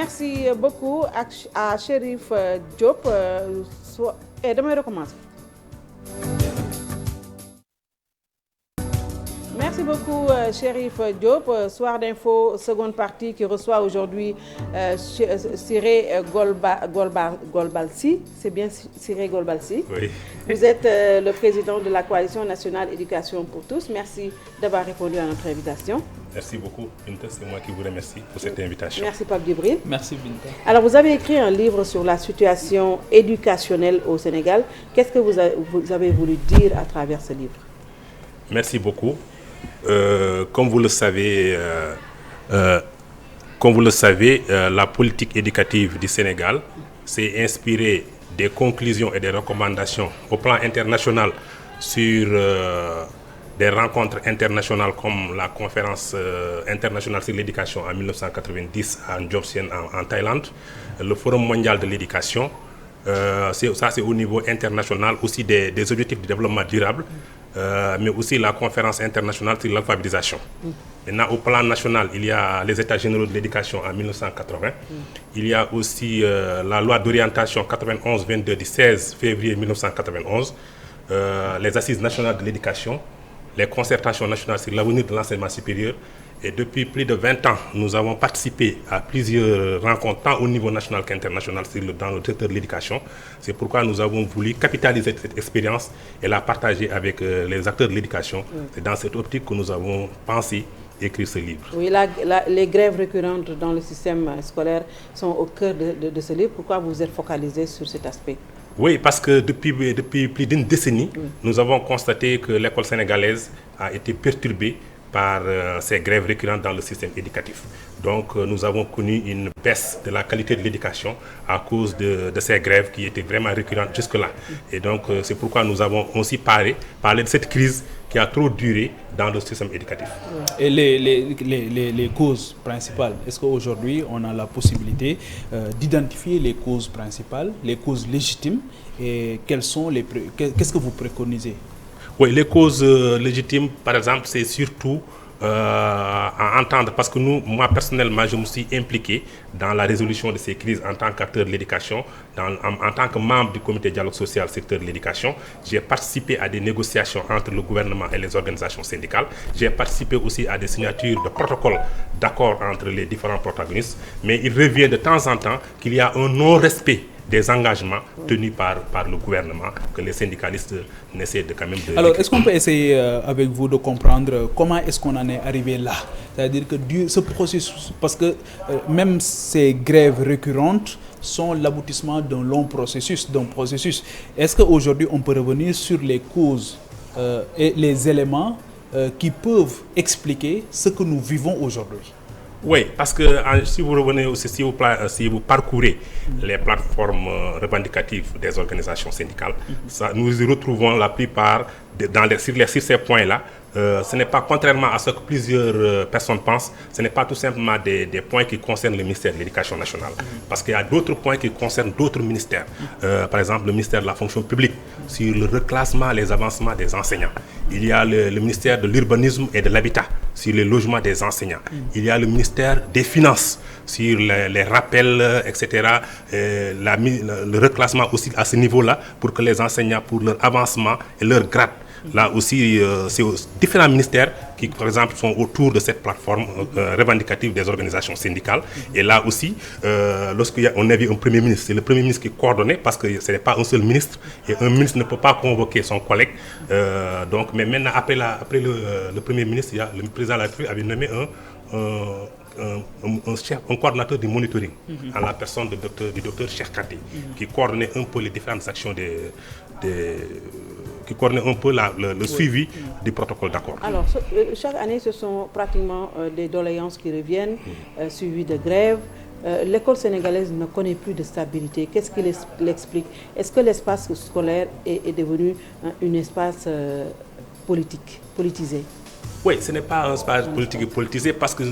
Merci beaucoup à Chérif Diop. Et demain, recommence. Merci beaucoup, Chérif Diop. Soir d'info, seconde partie qui reçoit aujourd'hui Siré Golbalsi. C'est bien Siré Golbalsi. Oui. Vous êtes le président de la Coalition nationale éducation pour tous. Merci d'avoir répondu à notre invitation. Merci beaucoup, Binta. C'est moi qui vous remercie pour cette invitation. Merci, Pape Djibril. Merci, Binta. Alors, vous avez écrit un livre sur la situation éducationnelle au Sénégal. Qu'est-ce que vous avez voulu dire à travers ce livre? Merci beaucoup. Comme vous le savez, la politique éducative du Sénégal s'est inspirée des conclusions et des recommandations au plan international sur des rencontres internationales comme la conférence internationale sur l'éducation en 1990 à Ndjorsen en Thaïlande, le Forum mondial de l'éducation. C'est au niveau international aussi des objectifs de développement durable. Mais aussi la conférence internationale sur l'alphabétisation. Maintenant, au plan national, il y a les États généraux de l'éducation en 1980. Il y a aussi la loi d'orientation 91-22 du 16 février 1991, les assises nationales de l'éducation, les concertations nationales sur l'avenir de l'enseignement supérieur. Et depuis plus de 20 ans, nous avons participé à plusieurs rencontres, tant au niveau national qu'international, dans le secteur de l'éducation. C'est pourquoi nous avons voulu capitaliser cette expérience et la partager avec les acteurs de l'éducation. C'est dans cette optique que nous avons pensé écrire ce livre. Oui, les grèves récurrentes dans le système scolaire sont au cœur de ce livre. Pourquoi vous êtes focalisé sur cet aspect? Oui, parce que depuis plus d'une décennie, nous avons constaté que l'école sénégalaise a été perturbée par ces grèves récurrentes dans le système éducatif. Donc nous avons connu une baisse de la qualité de l'éducation à cause de ces grèves qui étaient vraiment récurrentes jusque-là. Et donc c'est pourquoi nous avons aussi parlé de cette crise qui a trop duré dans le système éducatif. Et les causes principales, est-ce qu'aujourd'hui on a la possibilité d'identifier les causes principales, les causes légitimes, et qu'est-ce que vous préconisez? Oui, les causes légitimes, par exemple, c'est surtout à entendre, parce que moi personnellement, je me suis impliqué dans la résolution de ces crises en tant qu'acteur de l'éducation, en tant que membre du comité dialogue social secteur de l'éducation. J'ai participé à des négociations entre le gouvernement et les organisations syndicales. J'ai participé aussi à des signatures de protocoles d'accord entre les différents protagonistes. Mais il revient de temps en temps qu'il y a un non-respect des engagements tenus par le gouvernement, que les syndicalistes n'essaient de quand même de... Alors, est-ce qu'on peut essayer avec vous de comprendre comment est-ce qu'on en est arrivé là? C'est-à-dire que ce processus, parce que même ces grèves récurrentes sont l'aboutissement d'un long processus, Est-ce qu'aujourd'hui on peut revenir sur les causes et les éléments qui peuvent expliquer ce que nous vivons aujourd'hui? Oui, parce que si vous revenez aussi, si vous parcourez les plateformes revendicatives des organisations syndicales, nous y retrouvons la plupart sur ces points-là. Ce n'est pas, contrairement à ce que plusieurs personnes pensent, ce n'est pas tout simplement des points qui concernent le ministère de l'Éducation nationale. Parce qu'il y a d'autres points qui concernent d'autres ministères. Par exemple, le ministère de la fonction publique, sur le reclassement, les avancements des enseignants. Il y a le ministère de l'urbanisme et de l'habitat, sur les logements des enseignants. Il y a le ministère des Finances, sur les rappels, etc. Le reclassement aussi à ce niveau-là, pour que les enseignants, pour leur avancement et leur grade. Là aussi, c'est différents ministères qui, par exemple, sont autour de cette plateforme revendicative des organisations syndicales. Et là aussi, lorsqu'on avait un Premier ministre, c'est le Premier ministre qui coordonnait, parce que ce n'est pas un seul ministre, et un ministre ne peut pas convoquer son collègue. Mais maintenant, après le Premier ministre, le président de la République avait nommé un coordonnateur du monitoring, à la personne du docteur Cheikh Kanté, qui coordonnait un peu les différentes actions qui coordonnait un peu le suivi du protocole d'accord. Alors, chaque année, ce sont pratiquement des doléances qui reviennent, suivies de grèves. L'école sénégalaise ne connaît plus de stabilité. Qu'est-ce qui l'explique? Est-ce que l'espace scolaire est devenu un espace politisé? Oui, ce n'est pas un espace politisé, parce que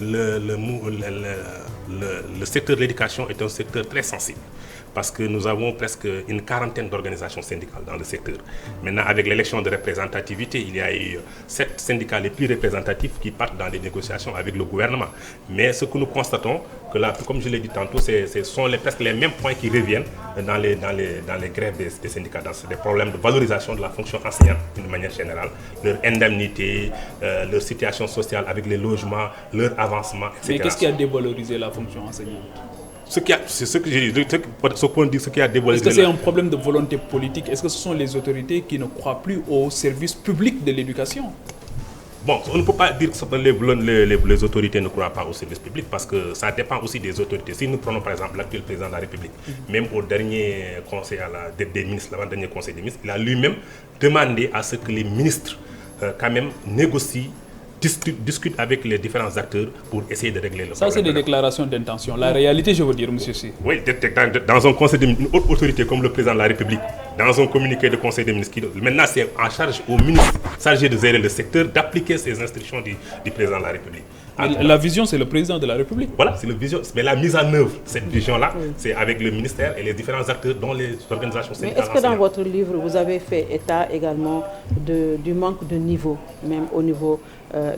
le secteur de l'éducation est un secteur très sensible. parce que nous avons presque une quarantaine d'organisations syndicales dans le secteur. Maintenant, avec l'élection de représentativité, il y a eu 7 syndicats les plus représentatifs qui partent dans des négociations avec le gouvernement. Mais ce que nous constatons, que là, comme je l'ai dit tantôt, ce sont presque les mêmes points qui reviennent dans les grèves des syndicats. C'est des problèmes de valorisation de la fonction enseignante d'une manière générale, leur indemnité, leur situation sociale avec les logements, leur avancement, etc. Mais qu'est-ce qui a dévalorisé la fonction enseignante? C'est ce que j'ai dit, ce qu'on dit, ce qui a dévalorisé. Est-ce que c'est un problème de volonté politique? Est-ce que ce sont les autorités qui ne croient plus au service public de l'éducation? Bon, on ne peut pas dire que les autorités ne croient pas au service public parce que ça dépend aussi des autorités. Si nous prenons par exemple l'actuel président de la République, même au dernier conseil des ministres, l'avant-dernier conseil des ministres, il a lui-même demandé à ce que les ministres quand même négocient, discutent avec les différents acteurs pour essayer de régler le problème. Ça, c'est des déclarations d'intention. La réalité, je veux dire, monsieur Si. Oui, dans un conseil de ministres, une haute autorité comme le président de la République, dans un communiqué de conseil des ministres, maintenant c'est en charge au ministre chargé de gérer le secteur d'appliquer ces instructions du président de la République. La vision, c'est le président de la République. Voilà, c'est la vision. Mais la mise en œuvre, cette vision-là, c'est avec le ministère et les différents acteurs, dont les organisations syndicales. Mais est-ce que dans votre livre, vous avez fait état également du manque de niveau, même au niveau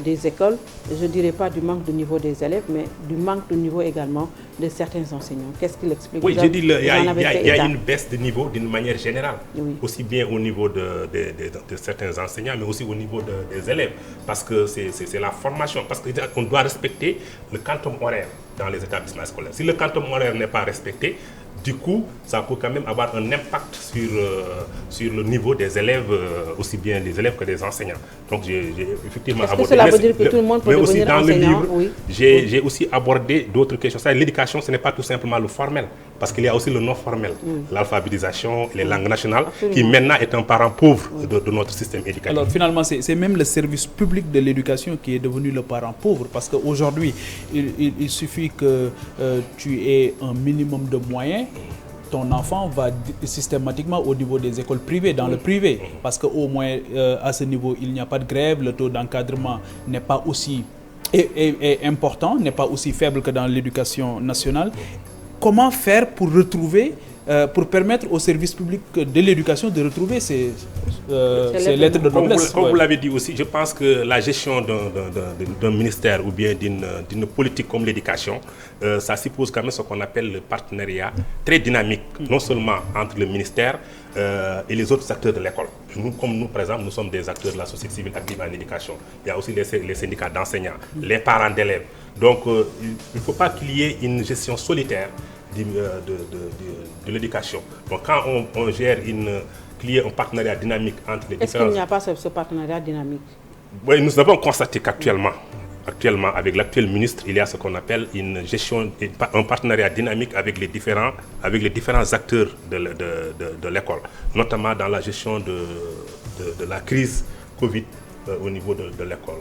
des écoles? Je ne dirais pas du manque de niveau des élèves, mais du manque de niveau également de certains enseignants. Qu'est-ce qu'il explique? Oui, j'ai dit qu'il y a une baisse de niveau d'une manière générale, aussi bien au niveau de certains enseignants, mais aussi au niveau des élèves, parce que c'est la formation, parce qu'on doit respecter le quantum horaire dans les établissements scolaires. Si le quantum horaire n'est pas respecté, du coup, ça peut quand même avoir un impact sur le niveau des élèves, aussi bien des élèves que des enseignants. Donc, j'ai effectivement abordé... Est-ce que cela veut dire que tout le monde peut devenir enseignant? Mais aussi dans le livre, j'ai aussi abordé d'autres questions. L'éducation, ce n'est pas tout simplement le formel, parce qu'il y a aussi le non formel, l'alphabétisation, les langues nationales, qui maintenant est un parent pauvre de notre système éducatif. Alors finalement, c'est même le service public de l'éducation qui est devenu le parent pauvre, parce qu'aujourd'hui, il suffit que tu aies un minimum de moyens, ton enfant va systématiquement au niveau des écoles privées, dans le privé, parce qu'au moins à ce niveau, il n'y a pas de grève, le taux d'encadrement n'est pas aussi important, n'est pas aussi faible que dans l'éducation nationale. Comment faire pour retrouver, pour permettre au service public de l'éducation de retrouver ces lettres de noblesse? Comme vous l'avez dit aussi, je pense que la gestion d'un ministère ou bien d'une politique comme l'éducation, ça suppose quand même ce qu'on appelle le partenariat très dynamique, non seulement entre le ministère et les autres acteurs de l'école. Comme nous, par exemple, nous sommes des acteurs de la société civile active en éducation. Il y a aussi les syndicats d'enseignants, les parents d'élèves. Donc, il ne faut pas qu'il y ait une gestion solitaire de l'éducation. Donc, quand on gère qu'il y ait un partenariat dynamique entre les différents... Est-ce qu'il n'y a pas ce partenariat dynamique? Oui, nous avons constaté qu'actuellement, avec l'actuel ministre, il y a ce qu'on appelle une gestion, un partenariat dynamique avec les différents acteurs de l'école, notamment dans la gestion de la crise Covid au niveau de l'école.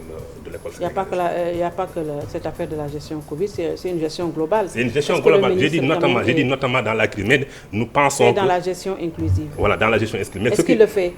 Il n'y a pas que cette affaire de la gestion Covid, c'est une gestion globale. C'est une gestion globale. J'ai dit notamment dans la crise, mais nous pensons... Et dans la gestion inclusive. Voilà, dans la gestion inclusive. Est-ce qu'il le fait?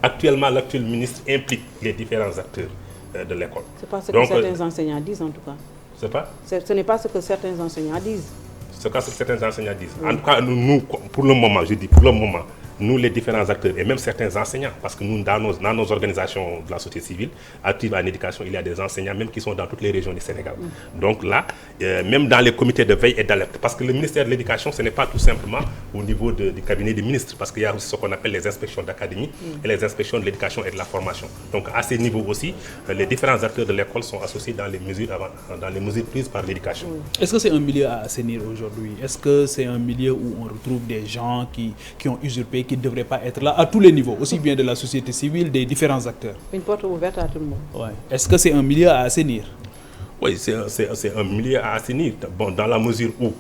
Actuellement, l'actuel ministre implique les différents acteurs de l'école. Ce n'est pas ce que certains enseignants disent en tout cas. C'est pas? Ce n'est pas ce que certains enseignants disent. C'est ce que certains enseignants disent. En tout cas, nous, pour le moment, je dis pour le moment, nous, les différents acteurs, et même certains enseignants, parce que nous, dans nos organisations de la société civile, actives en éducation, il y a des enseignants même qui sont dans toutes les régions du Sénégal. Donc là, même dans les comités de veille et d'alerte, parce que le ministère de l'Éducation, ce n'est pas tout simplement au niveau du cabinet des ministres, parce qu'il y a aussi ce qu'on appelle les inspections d'académie et les inspections de l'éducation et de la formation. Donc à ces niveaux aussi, les différents acteurs de l'école sont associés dans les mesures prises par l'éducation. Est-ce que c'est un milieu à assainir aujourd'hui? Est-ce que c'est un milieu où on retrouve des gens qui ont usurpé, qui ne devraient pas être là à tous les niveaux, aussi bien de la société civile, des différents acteurs? Une porte ouverte à tout le monde. Ouais. Est-ce que c'est un milieu à assainir? Oui, c'est un milieu à assainir. Bon, dans la mesure où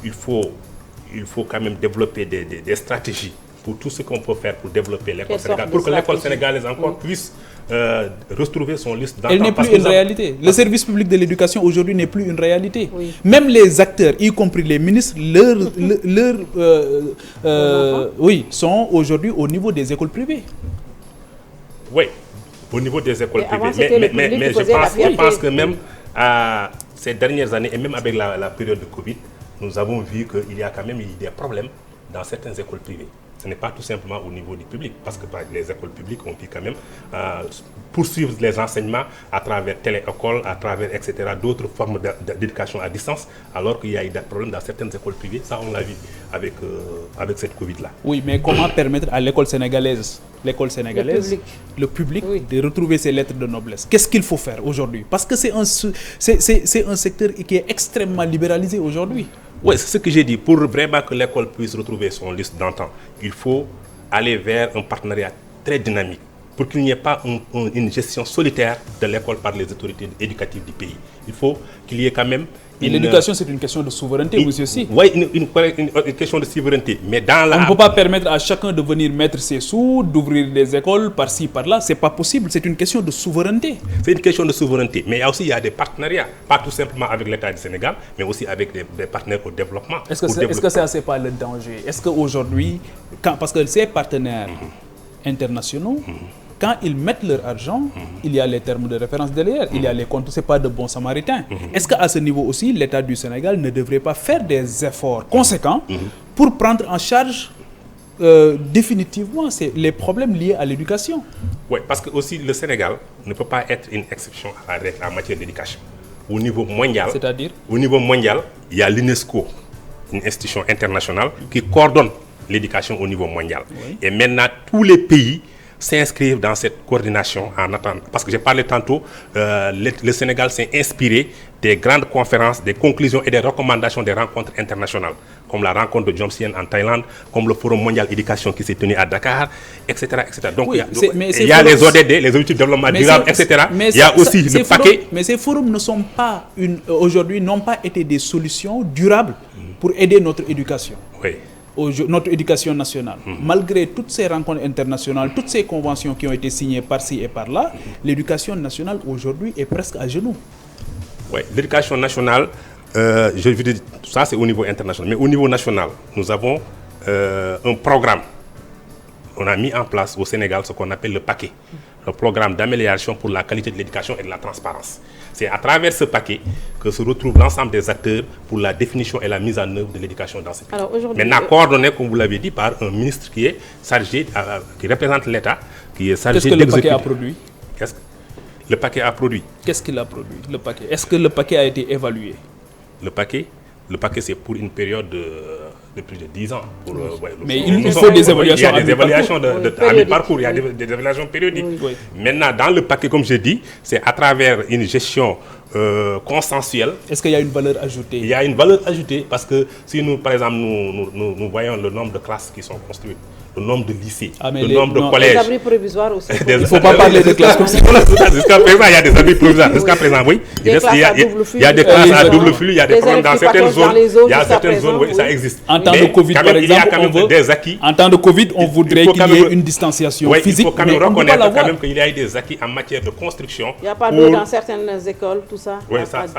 il faut quand même développer des stratégies pour tout ce qu'on peut faire pour développer l'école sénégalaise, pour que l'école sénégalaise encore puisse retrouver son liste d'antan. Elle n'est plus une réalité. Le service public de l'éducation aujourd'hui n'est plus une réalité. Même les acteurs, y compris les ministres, sont aujourd'hui au niveau des écoles privées. Oui, au niveau des écoles privées. Mais je pense que même ces dernières années, et même avec la période de Covid, nous avons vu qu'il y a quand même des problèmes dans certaines écoles privées. Ce n'est pas tout simplement au niveau du public, parce que les écoles publiques ont pu quand même poursuivre les enseignements à travers téléécole, à travers, etc., d'autres formes d'éducation à distance, alors qu'il y a eu des problèmes dans certaines écoles privées. Ça, on l'a vu avec cette Covid-là. Oui, mais comment permettre à l'école sénégalaise, le public oui, de retrouver ses lettres de noblesse? Qu'est-ce qu'il faut faire aujourd'hui? Parce que c'est un secteur qui est extrêmement libéralisé aujourd'hui. Oui, c'est ce que j'ai dit. Pour vraiment que l'école puisse retrouver son lustre d'antan, il faut aller vers un partenariat très dynamique pour qu'il n'y ait pas une gestion solitaire de l'école par les autorités éducatives du pays. Il faut qu'il y ait quand même... L'éducation, c'est une question de souveraineté, monsieur aussi. Oui, une question de souveraineté. Mais dans on ne peut pas permettre à chacun de venir mettre ses sous, d'ouvrir des écoles par-ci, par-là. Ce n'est pas possible. C'est une question de souveraineté. C'est une question de souveraineté. Mais il y a des partenariats. Pas tout simplement avec l'État du Sénégal, mais aussi avec des partenaires au développement. Est-ce que ça, c'est pas le danger? Est-ce qu'aujourd'hui, parce que ces partenaires internationaux, quand ils mettent leur argent, il y a les termes de référence derrière, il y a les comptes, ce n'est pas de bons samaritains. Est-ce qu'à ce niveau aussi, l'État du Sénégal ne devrait pas faire des efforts conséquents pour prendre en charge définitivement les problèmes liés à l'éducation? Oui, parce que aussi le Sénégal ne peut pas être une exception à la règle en matière d'éducation. Au niveau mondial, c'est-à-dire? Au niveau mondial, il y a l'UNESCO, une institution internationale qui coordonne l'éducation au niveau mondial. Oui. Et maintenant, tous les pays s'inscrivent dans cette coordination en attendant. Parce que j'ai parlé tantôt, le Sénégal s'est inspiré des grandes conférences, des conclusions et des recommandations des rencontres internationales, comme la rencontre de Jomsien en Thaïlande, comme le Forum mondial éducation qui s'est tenu à Dakar, etc. etc. Donc, oui, il y a les ODD, les objectifs de développement durable, etc. Il y a aussi le paquet. Mais ces forums ne sont pas, aujourd'hui, n'ont pas été des solutions durables pour aider notre éducation. Oui. Notre éducation nationale. Malgré toutes ces rencontres internationales, toutes ces conventions qui ont été signées par-ci et par-là, l'éducation nationale aujourd'hui est presque à genoux. Oui, l'éducation nationale, je veux dire, ça c'est au niveau international, mais au niveau national, nous avons un programme. On a mis en place au Sénégal ce qu'on appelle le paquet, le programme d'amélioration pour la qualité de l'éducation et de la transparence. C'est à travers ce paquet que se retrouvent l'ensemble des acteurs pour la définition et la mise en œuvre de l'éducation dans ce pays. Maintenant, coordonné, comme vous l'avez dit, par un ministre qui est chargé, qui représente l'État, qui est chargé d'exécuter. Qu'est-ce que le paquet a produit? Le paquet a produit. Qu'est-ce qu'il a produit, le paquet? Est-ce que le paquet a été évalué? Le paquet, c'est pour une période de plus de 10 ans. Mais il faut des évaluations. Il y a des évaluations à mi-parcours, il y a des évaluations périodiques. Oui. Maintenant, dans le paquet, comme je dis, c'est à travers une gestion consensuelle. Est-ce qu'il y a une valeur ajoutée? Il y a une valeur ajoutée parce que si nous, par exemple, nous voyons le nombre de classes qui sont construites, le nombre de lycées, le nombre de collèges. Les abris provisoires aussi. Il ne faut pas parler de classes comme ça. Jusqu'à présent, il y a des abris provisoires. Jusqu'à présent, oui. Il y a des classes à double flux, il y a des problèmes dans certaines zones. Il y a certaines zones où ça existe. En temps de Covid, par exemple, en temps de Covid, on voudrait qu'il y ait une distanciation physique. Il faut quand même reconnaître qu'il y a des acquis en matière de construction. Il n'y a pas d'eau dans certaines écoles, tout ça. Oui, ça, il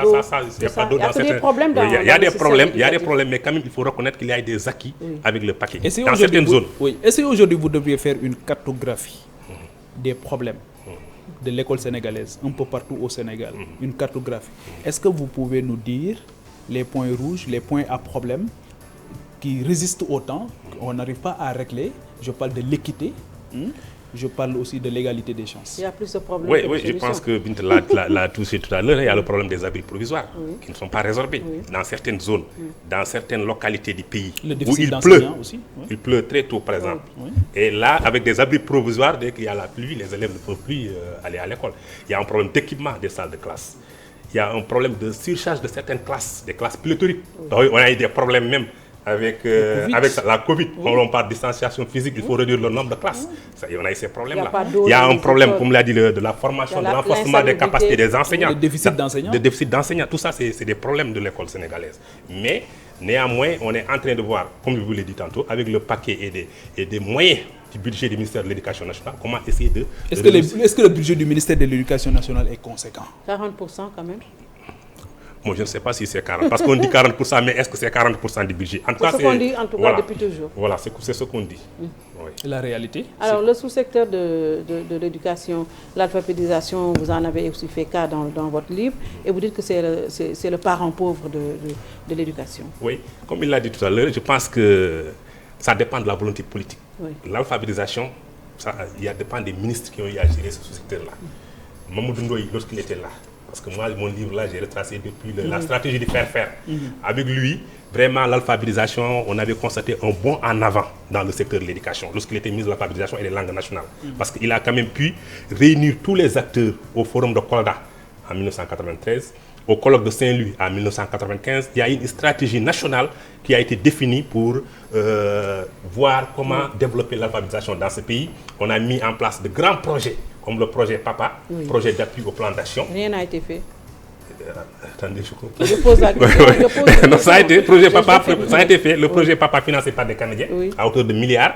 n'y a pas d'eau dans certaines écoles. Il y a des problèmes, mais quand même, il faut reconnaître qu'il y a des acquis avec le paquet dans certaines zones. Est-ce qu'aujourd'hui, vous devriez faire une cartographie des problèmes de l'école sénégalaise, un peu partout au Sénégal, une cartographie? Est-ce que vous pouvez nous dire les points rouges, les points à problème qui résistent au temps, qu'on n'arrive pas à régler? Je parle de l'équité, je parle aussi de l'égalité des chances. Il y a plus de problèmes. Oui, je pense que Bint l'a touché tout à l'heure. Il y a le problème des abris provisoires qui ne sont pas résorbés dans certaines zones, dans certaines localités du pays. Le déficit d'enseignants aussi. Il pleut très tôt, par exemple. Et là, avec des abris provisoires, dès qu'il y a la pluie, les élèves ne peuvent plus aller à l'école. Il y a un problème d'équipement des salles de classe. Il y a un problème de surcharge de certaines classes, des classes pléthoriques. On a eu des problèmes même avec la Covid. On parle de distanciation physique, il faut réduire le nombre de classes. On a eu ces problèmes-là. Il y a un problème, comme l'a dit, de la formation, de renforcement des capacités des enseignants. Le déficit d'enseignants. Le déficit d'enseignants, tout ça, c'est des problèmes de l'école sénégalaise. Mais néanmoins, on est en train de voir, comme je vous l'ai dit tantôt, avec le paquet et des moyens du budget du ministère de l'Éducation nationale, comment essayer de... Est-ce que le budget du ministère de l'Éducation nationale est conséquent? 40% quand même. Moi, je ne sais pas si c'est 40, parce qu'on dit 40%, mais est-ce que c'est 40% du budget? En tout cas, c'est ce qu'on dit, en tout cas, depuis toujours. Voilà, c'est ce qu'on dit. Oui. La réalité? Alors, le sous-secteur de l'éducation, l'alphabétisation, vous en avez aussi fait cas dans votre livre, et vous dites que c'est le parent pauvre de l'éducation. Oui, comme il l'a dit tout à l'heure, je pense que ça dépend de la volonté politique. Oui. L'alphabétisation, il dépend des ministres qui ont eu à gérer ce sous-secteur-là. Mamoudou Ndoye, lorsqu'il était là, parce que moi, mon livre là, j'ai retracé depuis la stratégie de faire. Avec lui, vraiment, l'alphabétisation, on avait constaté un bond en avant dans le secteur de l'éducation, lorsqu'il était ministre de l'alphabétisation et des langues nationales. Parce qu'il a quand même pu réunir tous les acteurs au forum de Kolda en 1993, au colloque de Saint-Louis en 1995. Il y a une stratégie nationale qui a été définie pour voir comment développer l'alphabétisation dans ce pays. On a mis en place de grands projets, comme le projet PAPA, projet d'appui au plan d'action. Rien n'a été fait. Attendez, je comprends. Je pose la question. Non, ça a été, projet PAPA, ça a été fait. Le projet PAPA financé par des Canadiens à hauteur de milliards.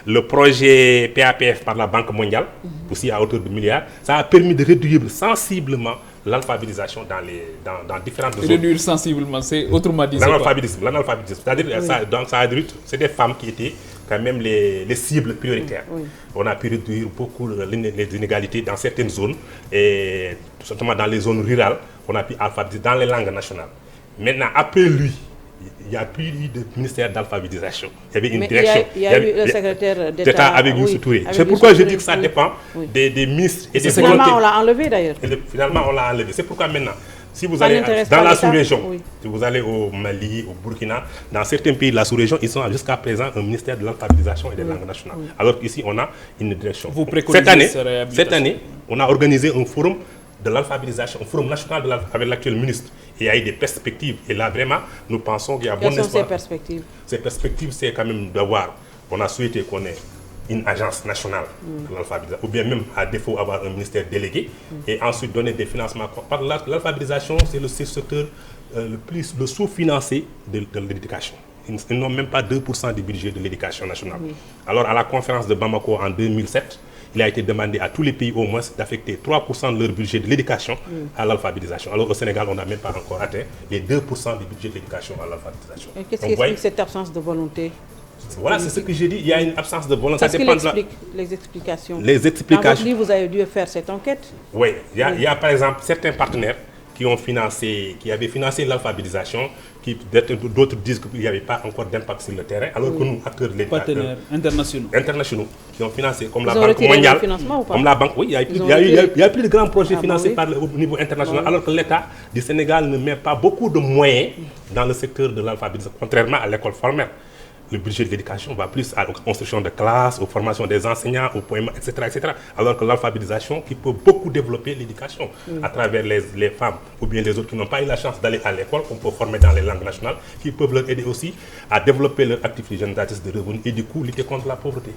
Le projet PAPF par la Banque mondiale, aussi à hauteur de milliards. Ça a permis de réduire sensiblement l'alphabétisation dans différentes zones. Réduire sensiblement, c'est autrement dit. L'analphabétisme. C'est-à-dire, c'est des femmes qui étaient quand même les cibles prioritaires. On a pu réduire beaucoup les inégalités dans certaines zones, et tout simplement dans les zones rurales, on a pu alphabétiser dans les langues nationales. Maintenant, après lui, il n'y a plus eu de ministère d'alphabétisation. Il y avait une direction. Il y a eu le secrétaire d'État avec Youssou Touré. C'est pourquoi je dis que ça dépend des ministres et des volontés. Finalement, on l'a enlevé d'ailleurs. Finalement, on l'a enlevé. C'est pourquoi maintenant, si vous allez dans la sous-région, si vous allez au Mali, au Burkina, dans certains pays de la sous-région, ils ont jusqu'à présent un ministère de l'alphabétisation et des langues nationales. Alors qu'ici, on a une direction. Vous préconisez cette année, on a organisé un forum de l'alphabétisation, un forum national avec l'actuel ministre. Et il y a eu des perspectives. Et là, vraiment, nous pensons qu'il y a bon espoir. Quelles sont ces perspectives? Ces perspectives, c'est quand même d'avoir, on a souhaité qu'on ait une agence nationale de l'alphabétisation, ou bien même à défaut avoir un ministère délégué, et ensuite donner des financements. L'alphabétisation, c'est le secteur le sous-financé de l'éducation. Ils n'ont même pas 2% du budget de l'éducation nationale. Alors, à la conférence de Bamako en 2007, il a été demandé à tous les pays au moins d'affecter 3% de leur budget de l'éducation à l'alphabétisation. Alors au Sénégal, on n'a même pas encore atteint les 2% du budget de l'éducation à l'alphabétisation. Et qu'est-ce qui explique cette absence de volonté? Voilà, c'est ce que j'ai dit. Il y a une absence de volonté. Qu'est-ce qui explique les explications? Les explications. Dans votre livre, vous avez dû faire cette enquête. Oui, il y a par exemple certains partenaires qui avaient financé l'alphabétisation, d'autres disent qu'il n'y avait pas encore d'impact sur le terrain, alors que nous, acteurs de l'État, partenaires internationaux qui ont financé, comme la Banque mondiale, comme la Banque, oui, il y a plus de grands projets financés au niveau international, alors que l'État du Sénégal ne met pas beaucoup de moyens dans le secteur de l'alphabétisation, contrairement à l'école formelle. Le budget de l'éducation va plus à la construction de classes, aux formations des enseignants, au poiement, etc. Alors que l'alphabétisation, qui peut beaucoup développer l'éducation à travers les femmes ou bien les autres qui n'ont pas eu la chance d'aller à l'école, qu'on peut former dans les langues nationales, qui peuvent leur aider aussi à développer leur activité génératrice de revenus et du coup lutter contre la pauvreté.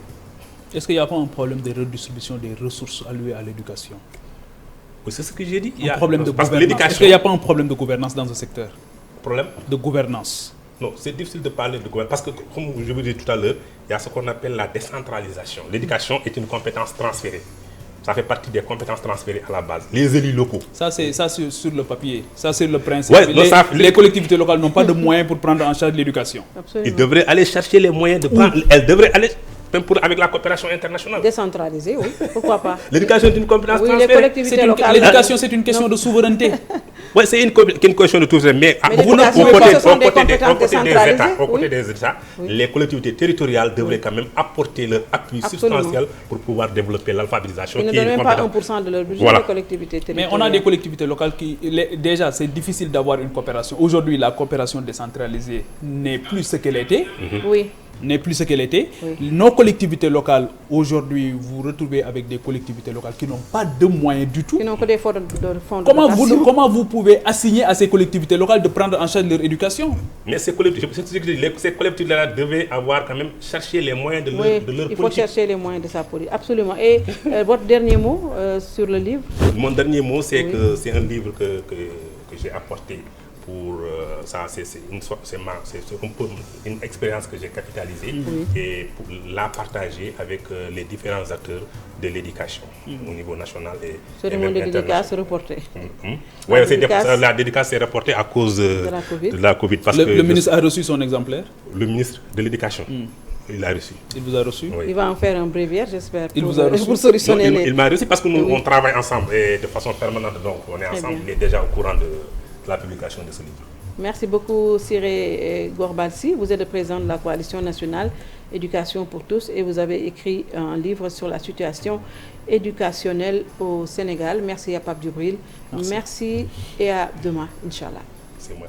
Est-ce qu'il n'y a pas un problème de redistribution des ressources allouées à l'éducation? Oui, c'est ce que j'ai dit. Il y a un problème de gouvernance. Est-ce qu'il n'y a pas un problème de gouvernance dans ce secteur? Problème de gouvernance. Non, c'est difficile de parler de gouvernance parce que, comme je vous disais tout à l'heure, il y a ce qu'on appelle la décentralisation. L'éducation est une compétence transférée. Ça fait partie des compétences transférées à la base. Les élus locaux. Ça, c'est sur le papier. Ça, c'est le principe. Ouais, les collectivités locales n'ont pas de moyens pour prendre en charge l'éducation. Ils devraient aller chercher les moyens de prendre. Elles devraient aller, même avec la coopération internationale. Décentraliser, oui. Pourquoi pas? L'éducation est une compétence transférée. Les collectivités locales. L'éducation, c'est une question de souveraineté. Oui, c'est une question de tout ça, mais aux côtés des États, les collectivités territoriales devraient quand même apporter leur appui substantiel pour pouvoir développer l'alphabétisation. Ils ne donnent même pas 1% de leur budget des collectivités territoriales. Mais on a des collectivités locales qui, déjà, c'est difficile d'avoir une coopération. Aujourd'hui, la coopération décentralisée n'est plus ce qu'elle était. Oui. N'est plus ce qu'elle était. Nos collectivités locales, aujourd'hui, vous retrouvez avec des collectivités locales qui n'ont pas de moyens du tout. Qui n'ont que des fonds de comment vous pouvez assigner à ces collectivités locales de prendre en charge leur éducation? Mais ces collectivités-là devaient avoir quand même cherché les moyens de leur politique. Il faut chercher les moyens de sa politique, absolument. Et votre dernier mot sur le livre? Mon dernier mot, c'est que c'est un livre que j'ai apporté pour ça, c'est un peu une expérience que j'ai capitalisée et pour la partager avec les différents acteurs de l'éducation au niveau national et même international. Dédicace reportée. Oui, la dédicace est reportée à cause de la Covid. Parce que le ministre a reçu son exemplaire? Le ministre de l'Éducation. Il l'a reçu. Il vous a reçu? Oui. Il va en faire un bréviaire, j'espère. Il vous a reçu? Pour solutionner il m'a reçu parce que nous on travaille ensemble et de façon permanente, donc on est ensemble. Il est déjà au courant de la publication de ce livre. Merci beaucoup Siré Gorbalsi. Vous êtes le président de la Coalition nationale Éducation pour tous et vous avez écrit un livre sur la situation éducationnelle au Sénégal. Merci à Pape Djibril. Merci et à demain, Inch'Allah. C'est moi.